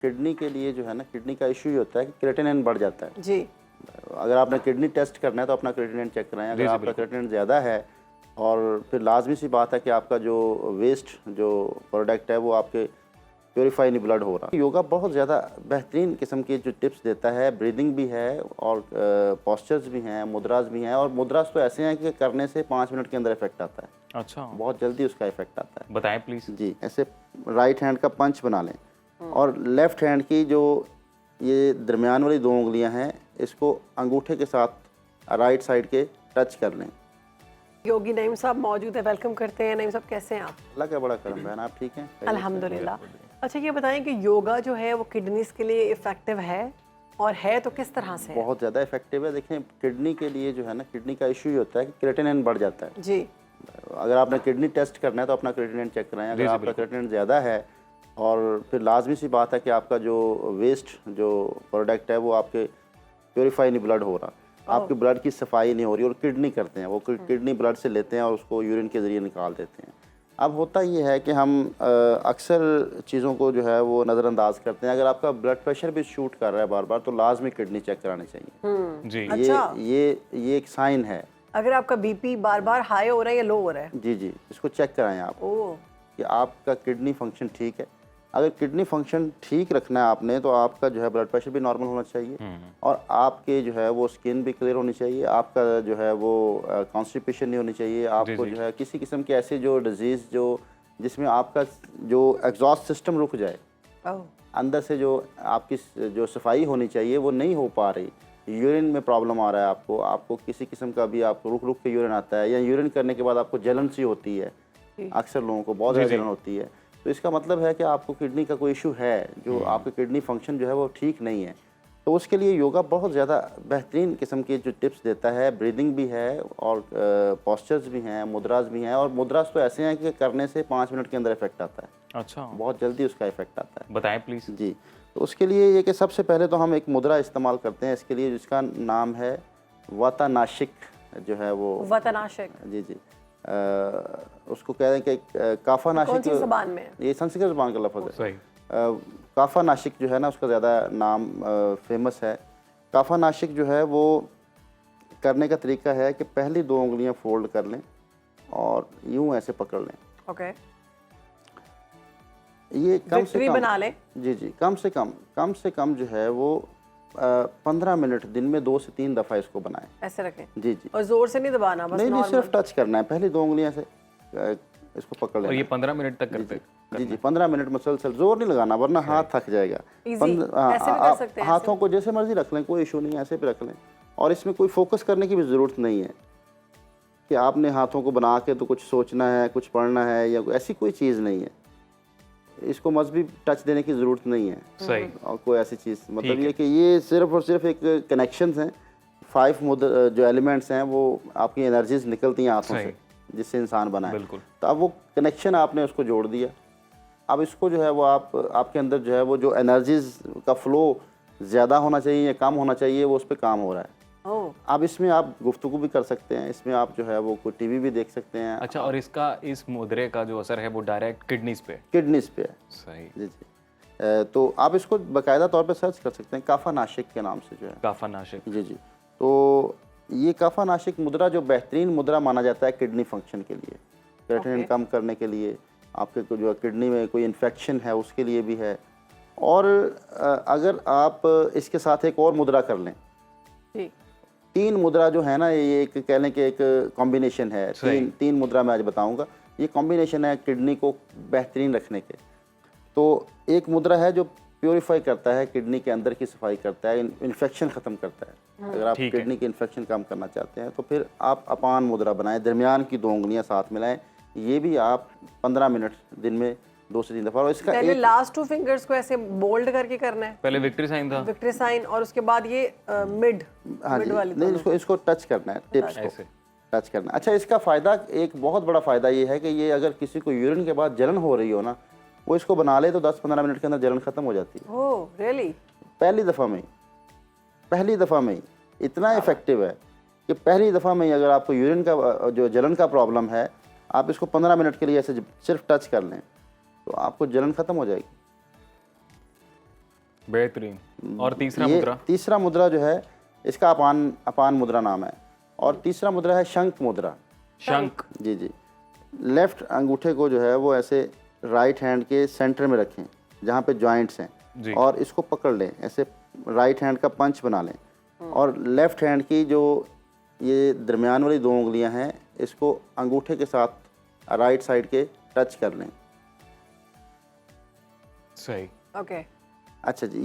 Kidney के लिए जो है ना, किडनी का इशू ये होता है कि क्रेटिनिन बढ़ जाता है। जी। अगर आपने किडनी टेस्ट करना है तो अपना क्रेटिनिन चेक कराएं। अगर आपका क्रेटिनिन ज़्यादा है और फिर लाजमी सी बात है कि आपका जो वेस्ट जो प्रोडक्ट है वो आपके प्योरीफाई नहीं ब्लड हो रहा। योगा बहुत ज़्यादा बेहतरीन किस्म के जो टिप्स देता है, ब्रीदिंग भी है और पोस्चर्स भी हैं, मुद्रास भी हैं। और मुद्रास तो ऐसे हैं कि करने से 5 मिनट के अंदर इफेक्ट आता है। अच्छा, बहुत जल्दी उसका इफेक्ट आता है। बताएं प्लीज। जी, ऐसे राइट हैंड का पंच बना लें और लेफ्ट हैंड की जो ये दरमियान वाली 2 उंगलियां हैं, इसको अंगूठे के साथ राइट साइड के टच कर लें। योगी नईम साहब मौजूद है, वेलकम करते हैं। नईम साहब कैसे हैं आप? अल्लाह का बड़ा करम बहन, आप ठीक हैं? अल्हम्दुलिल्लाह। अच्छा, ये बताएं कि योगा जो है वो किडनीज के लिए इफेक्टिव है, और है तो किस तरह से है? बहुत ज़्यादा इफेक्टिव है। देखें, किडनी के लिए जो है ना, किडनी का इशू ये होता है कि क्रेटिनिन बढ़ जाता है। जी। अगर आपने किडनी टेस्ट करना है तो अपना क्रेटिनिन चेक कराएं। अगर आपका क्रेटिनिन ज़्यादा है और फिर लाजमी सी बात है कि आपका जो वेस्ट जो प्रोडक्ट है वो आपके प्योरीफाई नहीं ब्लड हो रहा, आपके ब्लड की सफाई नहीं हो रही। और किडनी करते हैं वो, किडनी ब्लड से लेते हैं और उसको यूरिन के ज़रिए निकाल देते हैं। अब होता ये है कि हम अक्सर चीज़ों को जो है वो नज़रअंदाज करते हैं। अगर आपका ब्लड प्रेशर भी शूट कर रहा है बार बार, तो लाजमी किडनी चेक करानी चाहिए। जी। अच्छा। ये एक साइन है। अगर आपका बीपी बार बार हाई हो रहा है या लो हो रहा है? जी जी, इसको चेक कराएं आप ओह। कि आपका किडनी फंक्शन ठीक है। अगर किडनी फंक्शन ठीक रखना है आपने, तो आपका जो है ब्लड प्रेशर भी नॉर्मल होना चाहिए और आपके जो है वो स्किन भी क्लियर होनी चाहिए। आपका जो है वो कॉन्स्टिपेशन नहीं होनी चाहिए। आपको जो है किसी किस्म के ऐसे जो डिजीज़ जो जिसमें आपका जो एग्जॉस्ट सिस्टम रुक जाए, ओह। अंदर से जो आपकी जो सफाई होनी चाहिए वो नहीं हो पा रही, यूरिन में प्रॉब्लम आ रहा है आपको किसी किस्म का भी आपको रुक रुक के यूरिन आता है, या यूरिन करने के बाद आपको जलन सी होती है, अक्सर लोगों को बहुत ज़्यादा जलन होती है, तो इसका मतलब है कि आपको किडनी का कोई इशू है, जो आपका किडनी फंक्शन जो है वो ठीक नहीं है। तो उसके लिए योगा बहुत ज़्यादा बेहतरीन किस्म के जो टिप्स देता है, ब्रीदिंग भी है और पोस्चर्स भी हैं, मुद्रास भी हैं। और मुद्रास तो ऐसे हैं कि करने से 5 मिनट के अंदर इफेक्ट आता है। अच्छा, बहुत जल्दी उसका इफेक्ट आता है। बताएं प्लीज। जी, तो उसके लिए ये कि सबसे पहले तो हम एक मुद्रा इस्तेमाल करते हैं इसके लिए, जिसका नाम है वातानाशिक जो है वो। वतनाशिक। जी जी, उसको कह रहे हैं कि काफा नाशिक। कौन सी ज़बान में है? ये संस्कृत ज़बान का लफ्ज़ है। सही। काफा नाशिक जो है ना, उसका ज़्यादा नाम फेमस है। काफा नाशिक जो है वो करने का तरीका है कि पहली 2 उंगलियां फोल्ड कर लें और यूं ऐसे पकड़ लें। ओके। ये कम से कम बना लें। जी जी, कम से कम जो है वो 15 मिनट दिन में 2 से 3 दफ़ा इसको बनाएं। ऐसे रखें जी जी, और जोर से नहीं दबाना, बस नहीं, नॉर्मल। सिर्फ टच करना है, पहली 2 उंगलियां से इसको पकड़ और लेना। ये 15 मिनट तक करते जी जी, 15 मिनट मुसलसल, जोर नहीं लगाना वरना हाथ थक जाएगा। Easy, ऐसे भी कर सकते हैं, हाथों को जैसे मर्जी रख लें, कोई इशू नहीं है, ऐसे भी रख लें। और इसमें कोई फोकस करने की भी ज़रूरत नहीं है कि आपने हाथों को बना के तो कुछ सोचना है, कुछ पढ़ना है, या ऐसी कोई चीज़ नहीं है। इसको मजहबी टच देने की ज़रूरत नहीं है। सही। और कोई ऐसी चीज़, मतलब ये कि ये सिर्फ और सिर्फ एक कनेक्शंस हैं। 5 जो एलिमेंट्स हैं वो आपकी एनर्जीज निकलती हैं हाथों से, जिससे इंसान बना है। बिल्कुल। तो अब वो कनेक्शन आपने उसको जोड़ दिया। अब इसको जो है वो आपके अंदर जो है वो जो एनर्जीज का फ्लो ज़्यादा होना चाहिए या कम होना चाहिए, वो उस पर काम हो रहा है। ओह। अब इसमें आप गुफ्तगू भी कर सकते हैं, इसमें आप जो है वो कोई टीवी भी देख सकते हैं। अच्छा, और इसका इस मुद्रे का जो असर है वो डायरेक्ट किडनीज पे? किडनीज पे है। सही। जी जी, तो आप इसको बाकायदा तौर पे सर्च कर सकते हैं, काफा नाशिक के नाम से जो है। काफा नाशिक। जी जी, तो ये काफा नाशिक मुद्रा जो बेहतरीन मुद्रा माना जाता है किडनी फंक्शन के लिए, क्रेटिनिन कम करने के लिए, आपके जो किडनी में कोई इन्फेक्शन है उसके लिए भी है। और अगर आप इसके साथ एक और मुद्रा कर लें, जी। 3 मुद्रा जो है ना, ये एक कह लें कि एक कॉम्बिनेशन है। तीन मुद्रा मैं आज बताऊंगा। ये कॉम्बिनेशन है किडनी को बेहतरीन रखने के। तो एक मुद्रा है जो प्योरीफाई करता है, किडनी के अंदर की सफाई करता है, इन्फेक्शन ख़त्म करता है। अगर आप किडनी की इन्फेक्शन कम करना चाहते हैं तो फिर आप अपान मुद्रा बनाएं, दरमियान की 2 उंगलियां साथ मिलाएं। ये भी आप 15 मिनट दिन में 2 से 3 दफ़ा। और इसका पहले लास्ट 2 फिंगर्स को ऐसे बोल्ड करके करना है, पहले विक्ट्री साइन था। विक्ट्री साइन, और उसके बाद ये मिड वाली नहीं, इसको टच करना है, टिप्स को ऐसे टच करना। अच्छा, इसका फ़ायदा, एक बहुत बड़ा फ़ायदा ये है कि ये अगर किसी को यूरिन के बाद जलन हो रही हो ना, वो इसको बना ले तो 10-15 मिनट के अंदर जलन ख़त्म हो जाती है। Oh really? पहली दफ़ा में ही इतना इफेक्टिव है कि पहली दफ़ा में ही अगर आपको यूरिन का जो जलन का प्रॉब्लम है, आप इसको 15 मिनट के लिए ऐसे सिर्फ टच कर लें तो आपको जलन ख़त्म हो जाएगी। बेहतरीन। और तीसरा ये मुद्रा? तीसरा मुद्रा जो है इसका अपान मुद्रा नाम है, और तीसरा मुद्रा है शंख मुद्रा। शंख? जी जी। लेफ्ट अंगूठे को जो है वो ऐसे राइट हैंड के सेंटर में रखें जहाँ पे जॉइंट्स हैं, जी। और इसको पकड़ लें, ऐसे राइट हैंड का पंच बना लें, और लेफ्ट हैंड की जो ये दरमियान वाली 2 उंगलियां हैं इसको अंगूठे के साथ राइट साइड के टच कर लें। सही। ओके। अच्छा जी,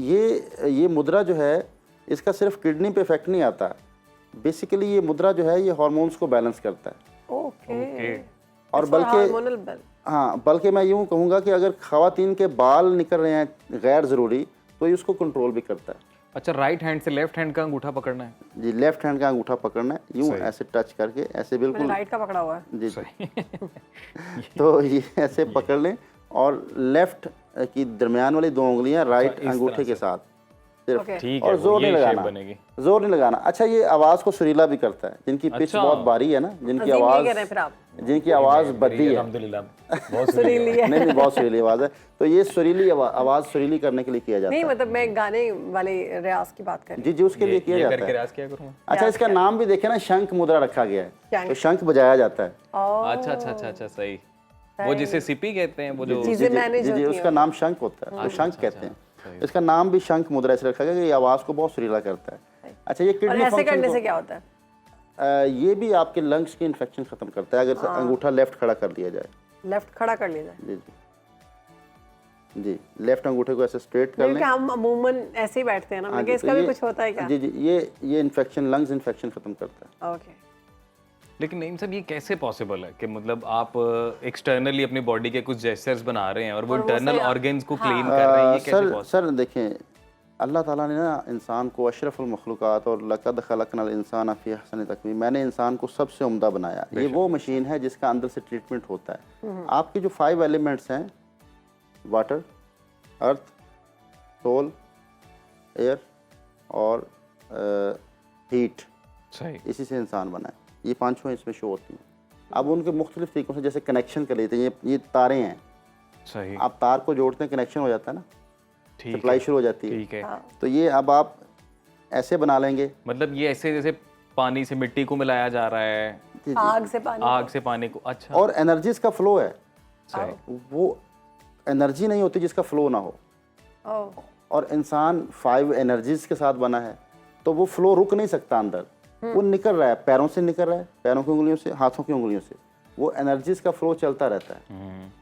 ये मुद्रा जो है इसका सिर्फ किडनी पे इफेक्ट नहीं आता, बेसिकली ये मुद्रा जो है ये हार्मोन्स को बैलेंस करता है। ओके। और बल्कि हार्मोनल बैलेंस। हाँ, बल्कि मैं यूँ कहूँगा कि अगर ख़वातीन के बाल निकल रहे हैं गैर ज़रूरी तो ये उसको कंट्रोल भी करता है। अच्छा, राइट हैंड से लेफ्ट हैंड का अंगूठा पकड़ना है? जी, लेफ्ट हैंड का अंगूठा पकड़ना है, यूँ सही। ऐसे टच करके, ऐसे मैंने बिल्कुल। राइट का पकड़ा हुआ है। जी तो ये ऐसे पकड़ लें, और लेफ्ट की दरमियान वाली 2 उंगलियां राइट इस अंगूठे तरह के साथ सिर्फ, ओके। ठीक और है, जोर नहीं ये shape लगाना, बनेगी। जोर नहीं लगाना। अच्छा, ये आवाज़ को सुरीला भी करता है, जिनकी पिच अच्छा। बहुत बारी है ना, अजीम ये कह रहे हैं फिर आप। जिनकी आवाज़ बद्दी है, अल्हम्दुलिल्लाह बहुत सुरीली है। नहीं बहुत सुरीली आवाज़ है, तो ये सुरीली आवाज़ सुरीली करने के लिए किया जाता नहीं है। मतलब मैं गाने वाले रियाज की बात कर रही जी जी, उसके लिए किया ये जाता करके है। राज क्या करूँ? अच्छा, इसका नाम भी देखे ना, शंख मुद्रा रखा गया है, शंख। तो शंख बजाया जाता है। हूँ। अच्छा अच्छा अच्छा अच्छा, सही। वो जिसे सिपी कहते हैं, वो जो चीजें मैनेज जी जी, होती उसका नाम शंख होता है, तो शंख कहते हैं। इसका नाम भी शंख मुद्रा ऐसे रखा गया कि ये आवाज़ को बहुत सुरीला करता है। अच्छा, ये और किडनी ऐसे फंक्शन करने को से क्या होता है? ये भी आपके लंग्स की इन्फेक्शन खत्म करता है अगर अंगूठा लेफ्ट खड़ा कर लिया जाए। लेफ्ट खड़ा कर लिया जाए। जी जी जी, लेफ्ट अंगूठे को ऐसे स्ट्रेट कर लें। क्योंकि हम अमूमन ऐसे ही बैठते हैं ना, हाँ मैं जी, इसका तो भी ये- कुछ होता है क्या? जी जी, ये इन्फेक्शन, लंग्स इन्फेक्शन खत्म करता है। ओके। लेकिन नईम साहब, ये कैसे पॉसिबल है कि मतलब आप एक्सटर्नली अपनी बॉडी के कुछ जेस्चर्स बना रहे हैं और वो इंटरनल ऑर्गन्स को क्लीन कर रहे हैं, ये कैसे पॉसिबल? सर देखें, अल्लाह ताला ने ना इंसान को अशरफुल मखलूक़ात और लक़द खलक़नल इंसान फ़ी अहसन तक़वीम, मैंने इंसान को सबसे उम्दा बनाया। ये वो मशीन है जिसका अंदर से ट्रीटमेंट होता है। आपके जो 5 एलिमेंट्स हैं, वाटर, अर्थ, सोल, एयर और हीट, सही। इसी से इंसान बना है। ये 5 इसमें शो होती हैं। अब उनके मुख्तलिफ तरीक़ों से जैसे कनेक्शन कर लेते हैं, ये तारें हैं, सही। आप तार को जोड़ते हैं, कनेक्शन हो जाता है ना, ठीक सप्लाई है, शुरू हो जाती है। ठीक है। तो ये अब आप ऐसे बना लेंगे। मतलब ये ऐसे जैसे पानी से मिट्टी को मिलाया जा रहा है, जी जी। आग से पानी। आग से पानी को। अच्छा, और एनर्जीज का फ्लो है, सही। वो एनर्जी नहीं होती जिसका फ्लो ना हो। ओह, और इंसान 5 एनर्जीज के साथ बना है, तो वो फ्लो रुक नहीं सकता अंदर, वो निकल रहा है, पैरों से निकल रहा है, पैरों की उंगलियों से, हाथों की उंगलियों से, वो एनर्जीज का फ्लो चलता रहता है।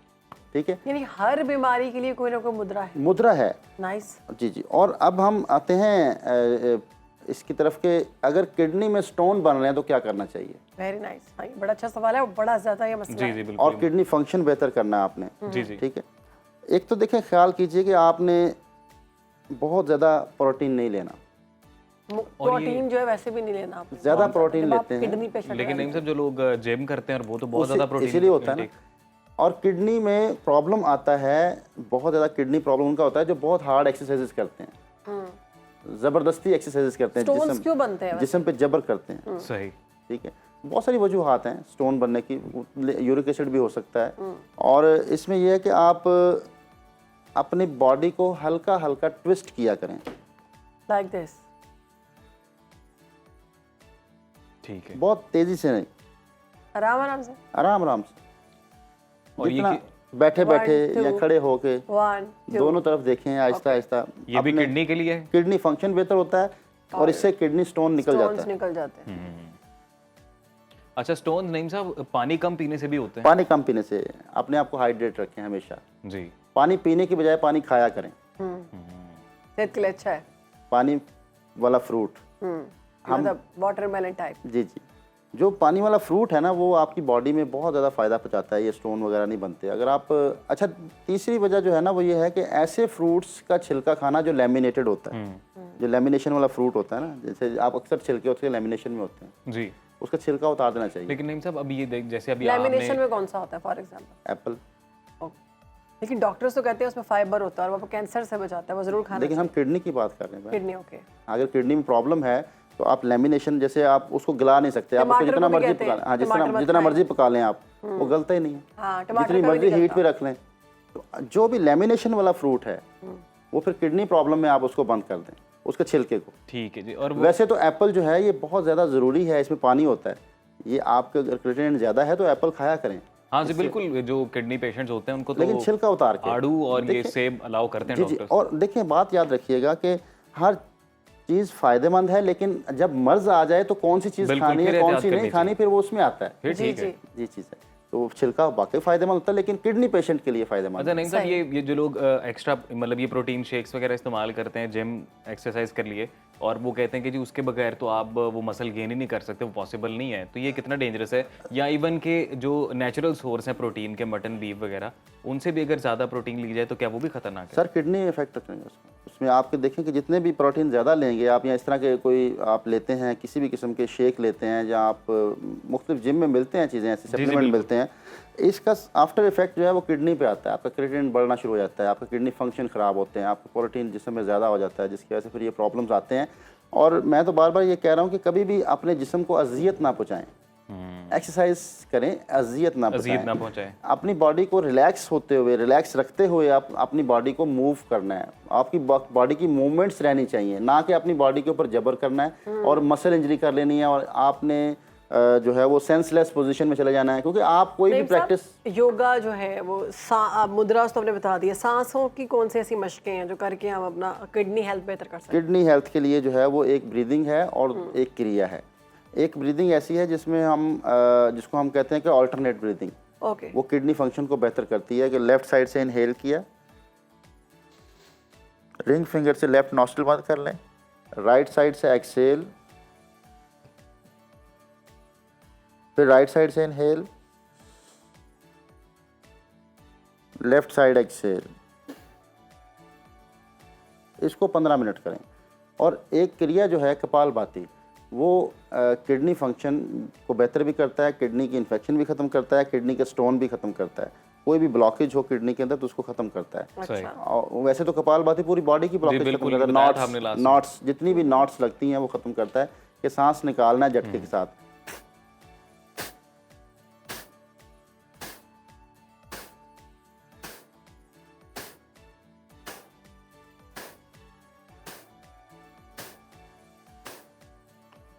ठीक है, यानी हर बीमारी के लिए कोई ना कोई मुद्रा है। मुद्रा है। नाइस। जी जी। और अब हम आते हैं इसकी तरफ के, अगर किडनी में स्टोन बन रहे हैं तो क्या करना चाहिए। Very nice. हाँ, ये बड़ा अच्छा सवाल है और बड़ा ज्यादा ये मसला जी है। जी और बिल्कुल। किडनी फंक्शन बेहतर करना है आपने। जी जी। ठीक है, एक तो देखें, ख्याल कीजिए कि आपने बहुत ज़्यादा प्रोटीन नहीं लेना। प्रोटीन जो है वैसे भी नहीं लेना आपने। ज़्यादा प्रोटीन जब आप लेते हैं, किडनी पेशेंट लेकिन नईम साहब, जो लोग जिम करते हैं और वो तो बहुत उसी- ज़्यादा प्रोटीन इसीलिए होता है ना। और किडनी में प्रॉब्लम आता है, बहुत ज़्यादा किडनी प्रॉब्लम उनका होता है जो बहुत हार्ड एक्सरसाइजेस करते हैं, ज़बरदस्ती एक्सरसाइजेस करते हैं, स्टोन्स क्यों बनते हैं वैसे? जिस्म पे जबर करते हैं। सही। ठीक है, बहुत सारी वजूहात हैं स्टोन बनने की, यूरिक एसिड भी हो सकता है। और इसमें यह है कि आप अपनी बॉडी को हल्का हल्का ट्विस्ट किया करें, लाइक दिस। ठीक है। बहुत तेज़ी से नहीं, आराम आराम से। आराम आराम से, और ये जितना बैठे बैठे 1 2 या खड़े होके 1 2। दोनों तरफ देखें, आहिस्ता आहिस्ता। ये भी किडनी के लिए है? किडनी फंक्शन बेहतर होता है और इससे किडनी स्टोन निकल जाता स्टोन्स है। निकल जाते हैं। अच्छा, स्टोन नईम साहब पानी कम पीने से भी होते हैं? पानी कम पीने से, अपने आप को हाइड्रेट रखें हमेशा। जी। पानी पीने की बजाय पानी खाया करें, सेहत के लिए अच्छा है। पानी वाला फ्रूट। मतलब वाटरमेलन टाइप। जी जी, जो पानी वाला फ्रूट है ना, वो आपकी बॉडी में बहुत ज़्यादा फ़ायदा पहुंचाता है, ये स्टोन वगैरह नहीं बनते अगर आप। अच्छा, तीसरी वजह जो है ना वो ये है कि ऐसे फ्रूट्स का छिलका खाना जो लेमिनेटेड होता है, जो लेमिनेशन वाला फ्रूट होता है ना, जैसे आप अक्सर छिलके उसके लेमिनेशन में होते हैं, जी। उसका छिलका उतार देना चाहिए। लेकिन नईम साहब, अभी ये देख, जैसे अभी लैमिनेशन आपने में कौन सा होता है फॉर एग्जांपल? एप्पल। लेकिन डॉक्टर्स तो कहते हैं उसमें फाइबर होता है और वो कैंसर से बचाता है, वो जरूर खाना लेकिन हम किडनी की बात कर रहे हैं भाई। किडनी। ओके। अगर किडनी में प्रॉब्लम है तो आप लेमिनेशन, जैसे आप उसको गला नहीं सकते, आप उसको टमाटर जितना को भी मर्जी कहते पका हैं, लें, हाँ टमाटर मत जितना खाएं। मर्जी पका लें आप, वो गलता ही नहीं है। हाँ, टमाटर जितनी का भी मर्जी नहीं हीट गलता। पे रख लें। तो जो भी लेमिनेशन वाला फ्रूट है वो फिर किडनी प्रॉब्लम में आप उसको बंद कर दें, उसके छिलके को। ठीक है जी। और वो वैसे तो एप्पल जो है ये बहुत ज़्यादा ज़रूरी है, इसमें पानी होता है। ये आपके अगर क्रिएटिनिन ज़्यादा है तो एप्पल खाया करें, हाँ जी बिल्कुल, जो किडनी पेशेंट्स होते हैं उनको लेकिन तो छिलका उतार के। आड़ू और ये देखिए- सेब अलाउ करते हैं जी जी, डॉक्टर्स। और देखिए बात याद रखिएगा कि हर चीज़ फ़ायदेमंद है, लेकिन जब मर्ज आ जाए तो कौन सी चीज़ बिल्कुल, खानी फिर है कौन एहतियात सी नहीं करनी खानी, फिर वो उसमें आता है। फिर जी ठीक है। जी जी चीज़ है, तो छिलका वाकई फ़ायदेमंद होता है, लेकिन किडनी पेशेंट के लिए फ़ायदेमंद अच्छा है। नहीं साहब, सही। ये जो लोग एक्स्ट्रा मतलब ये प्रोटीन शेक्स वगैरह इस्तेमाल करते हैं जिम एक्सरसाइज कर लिए, और वो कहते हैं कि जी उसके बगैर तो आप वो मसल गेन ही नहीं कर सकते, वो पॉसिबल नहीं है, तो ये कितना डेंजरस है? या इवन के जो नेचुरल सोर्स हैं प्रोटीन के, मटन बीफ वगैरह, उनसे भी अगर ज़्यादा प्रोटीन ली जाए तो क्या वो भी खतरनाक है? सर किडनी इफेक्ट रखेंगे उसमें आपके देखें कि जितने भी प्रोटीन ज़्यादा लेंगे आप, या इस तरह के कोई आप लेते हैं किसी भी किस्म के शेक लेते हैं, या आप मुख्तलिफ जिम में मिलते हैं चीज़ें ऐसे सप्लीमेंट बिल्कुल। मिलते हैं, इसका आफ्टर इफेक्ट जो है वो किडनी पे आता है। आपका क्रिएटिनिन बढ़ना शुरू हो जाता है, आपका किडनी फंक्शन ख़राब होते हैं, आपका प्रोटीन जिस्म में ज़्यादा हो जाता है, जिसकी वजह से फिर ये प्रॉब्लम्स आते हैं। और मैं तो बार बार ये कह रहा हूँ कि कभी भी अपने जिस्म को अजियत ना पहुँचाएँ, एक्सरसाइज करें, अजियत ना अजीब ना पहुँचाएं। पहुंचाए। अपनी बॉडी को रिलैक्स होते हुए, रिलैक्स रखते हुए आप अपनी बॉडी को मूव करना है। आपकी बॉडी की मूवमेंट्स रहनी चाहिए, ना कि अपनी बॉडी के ऊपर जबर करना है और मसल इंजरी कर लेनी है और आपने जो है वो सेंसलेस पोजीशन में चले जाना है। क्योंकि आप कोई भी नईम साहब, प्रैक्टिस, योगा जो है वो मुद्रास तो आपने बता दिया, सांसों की कौन सी ऐसी मशकें हैं जो करके हम अपना किडनी हेल्थ बेहतर कर सकते किडनी हेल्थ के लिए जो है वो एक ब्रीदिंग है और एक क्रिया है। एक ब्रीदिंग ऐसी है जिसमें हम जिसको हम कहते हैं कि अल्टरनेट ब्रीदिंग, हैं? ओके, वो किडनी फंक्शन को बेहतर करती है। कि लेफ्ट साइड से इनहेल किया, रिंग फिंगर से लेफ्ट नॉस्ट्रिल बंद कर लें, राइट साइड से एक्सेल, फिर राइट साइड से इनहेल, लेफ्ट साइड एक्सेल। इसको 15 मिनट करें। और एक क्रिया जो है कपालभाति, वो किडनी फंक्शन को बेहतर भी करता है, किडनी की इन्फेक्शन भी ख़त्म करता है, किडनी के स्टोन भी ख़त्म करता है। कोई भी ब्लॉकेज हो किडनी के अंदर तो उसको ख़त्म करता है। सही। अच्छा, और वैसे तो कपालभाति पूरी बॉडी की ब्लॉकेज खत्म बिल्कुल, करता है। बताया था आपने नॉट्स last नॉट्स जितनी भी नॉट्स लगती हैं वो ख़त्म करता है। कि सांस निकालना है झटके के साथ,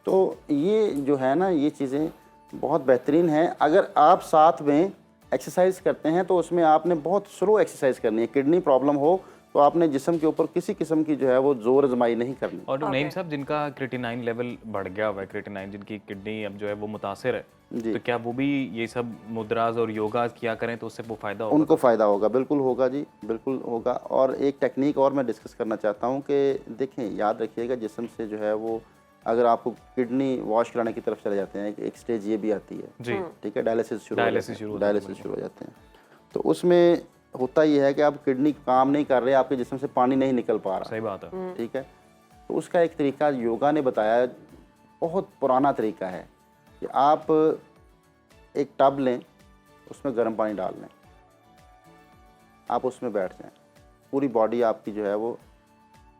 तो ये जो है ना, ये चीज़ें बहुत बेहतरीन हैं। अगर आप साथ में एक्सरसाइज करते हैं तो उसमें आपने बहुत स्लो एक्सरसाइज करनी है। किडनी प्रॉब्लम हो तो आपने जिस्म के ऊपर किसी किस्म की जो है वो जोर आजमाई नहीं करनी। और नईम साहब, जिनका क्रिएटिनाइन लेवल बढ़ गया हुआ है, क्रिएटिनाइन जिनकी किडनी अब जो है वो मुतासिर है, जी। तो क्या वो भी ये सब मुद्राज और योगा किया करें तो उससे वो फायदा होगा? उनको फ़ायदा होगा, बिल्कुल होगा जी, बिल्कुल होगा। और एक टेक्निक और मैं डिस्कस करना चाहता हूँ कि देखें, याद रखिएगा जिस्म से जो है वो, अगर आपको किडनी वॉश कराने की तरफ चले जाते हैं, एक स्टेज ये भी आती है, जी। ठीक है, डायलिसिस शुरू हो डायलिसिस जाते हैं, शुरू हो जाता है, डायलिसिस शुरू हो जाते हैं। तो उसमें होता ये है कि आप किडनी काम नहीं कर रहे, आपके जिस्म से पानी नहीं निकल पा रहा, सही बात है। ठीक है। तो उसका एक तरीका योगा ने बताया, बहुत पुराना तरीका है, कि आप एक टब लें, उसमें गर्म पानी डाल लें, आप उसमें बैठ जाएं, पूरी बॉडी आपकी जो है वो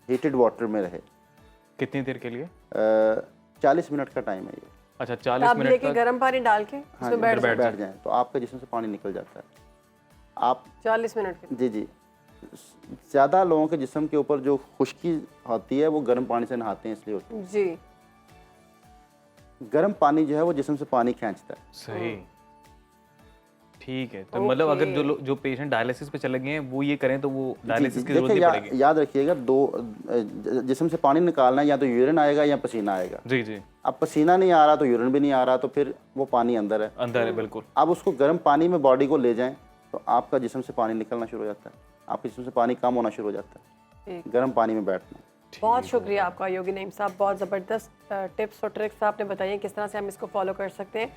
हीटेड वाटर में रहे। कितनी देर के लिए? 40 मिनट का टाइम है ये। अच्छा, तो 40 आप मिनट लेके तक। गर्म पानी डाल के हाँ उसमें जी, बैठ बैठ बैठ जाएं तो आपके जिस्म से पानी निकल जाता है। आप 40 मिनट के लिए। जी जी, ज़्यादा लोगों के जिस्म के ऊपर जो खुश्की होती है वो गर्म पानी से नहाते हैं, इसलिए होती जी, है। गर्म पानी जो है वो जिस्म से पानी खींचता है। सही, ठीक है। तो मतलब अगर जो पेशेंट डायलिसिस पे चले गए हैं वो ये करें तो वो डायलिसिस की जरूरत देखिए, नहीं पड़ेगी? याद रखिएगा, जिस्म से पानी निकालना है, या तो यूरिन आएगा या पसीना आएगा। जी जी, अब पसीना नहीं आ रहा तो यूरिन भी नहीं आ रहा, तो फिर वो पानी अंदर है। अंदर है बिल्कुल। अब उसको गर्म पानी में बॉडी को ले जाएं तो आपका जिस्म से पानी निकलना शुरू हो जाता है, आपके जिस्म से पानी कम होना शुरू हो जाता है। ठीक। गर्म पानी में बैठना। बहुत शुक्रिया आपका योगी नईम साहब, बहुत ज़बरदस्त टिप्स और ट्रिक्स आपने बताई हैं किस तरह से हम इसको फॉलो कर सकते हैं।